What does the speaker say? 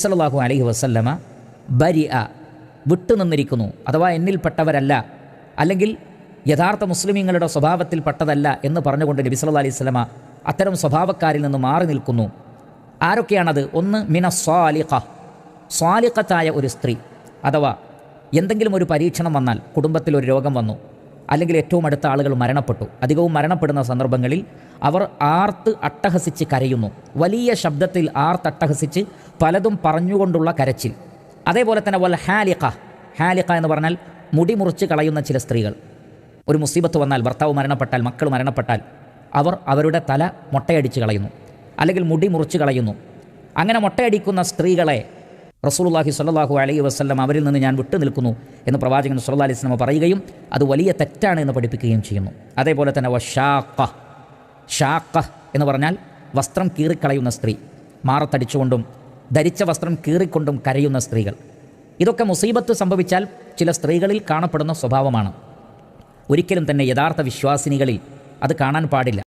സല്ലല്ലാഹു അലൈഹി വസല്ലമ ബരിഅ വിട്ടുനിന്നിരിക്കുന്നു, അഥവാ എന്നിൽപ്പെട്ടവരല്ല, അല്ലെങ്കിൽ യഥാർത്ഥ മുസ്ലിമീങ്ങളുടെ സ്വഭാവത്തിൽപ്പെട്ടതല്ല എന്ന് പറഞ്ഞുകൊണ്ട് നബി സല്ലല്ലാഹു അലൈഹി വസല്ലമ അത്തരം സ്വഭാവക്കാരിൽ നിന്ന് മാറി നിൽക്കുന്നു. ആരൊക്കെയാണത്? ഒന്ന് മിന സ്വാലിഖ, സ്വാലിഖത്തായ ഒരു സ്ത്രീ, അഥവാ എന്തെങ്കിലും ഒരു പരീക്ഷണം വന്നാൽ, കുടുംബത്തിൽ ഒരു രോഗം വന്നു, അല്ലെങ്കിൽ ഏറ്റവും അടുത്ത ആളുകൾ മരണപ്പെട്ടു, അധികവും മരണപ്പെടുന്ന സന്ദർഭങ്ങളിൽ അവർ ആർത്ത് അട്ടഹസിച്ച് കരയുന്നു, വലിയ ശബ്ദത്തിൽ ആർത്തട്ടഹസിച്ച് പലതും പറഞ്ഞുകൊണ്ടുള്ള കരച്ചിൽ. അതേപോലെ തന്നെ വൽ ഹാലിഖ, ഹാലിഖ എന്ന് പറഞ്ഞാൽ മുടി മുറിച്ച് കളയുന്ന ചില സ്ത്രീകൾ. ഒരു മുസീബത്ത് വന്നാൽ, ഭർത്താവ് മരണപ്പെട്ടാൽ, മക്കൾ മരണപ്പെട്ടാൽ അവർ അവരുടെ തല മൊട്ടയടിച്ച് കളയുന്നു, അല്ലെങ്കിൽ മുടി മുറിച്ച് കളയുന്നു. അങ്ങനെ മൊട്ടയടിക്കുന്ന സ്ത്രീകളെ റസൂലുള്ളാഹി സ്വല്ലല്ലാഹു അലൈഹി വസല്ലം അവരിൽ നിന്ന് ഞാൻ വിട്ടു നിൽക്കുന്നു എന്ന് പ്രവാചകൻ സ്വല്ലല്ലാഹു അലൈഹി വസല്ലം പറയുകയും അത് വലിയ തെറ്റാണ് എന്ന് പഠിപ്പിക്കുകയും ചെയ്യുന്നു. അതേപോലെ തന്നെ വശാഖ, ഷാഖ എന്ന് പറഞ്ഞാൽ വസ്ത്രം കീറിക്കളയുന്ന സ്ത്രീ, മാറത്തടിച്ചുകൊണ്ടും ധരിച്ച വസ്ത്രം കീറിക്കൊണ്ടും കരയുന്ന സ്ത്രീകൾ. ഇതൊക്കെ മുസീബത്ത് സംഭവിച്ചാൽ ചില സ്ത്രീകളിൽ കാണപ്പെടുന്ന സ്വഭാവമാണ്. ഒരിക്കലും തന്നെ യഥാർത്ഥ വിശ്വാസിനികളിൽ അത് കാണാൻ പാടില്ല.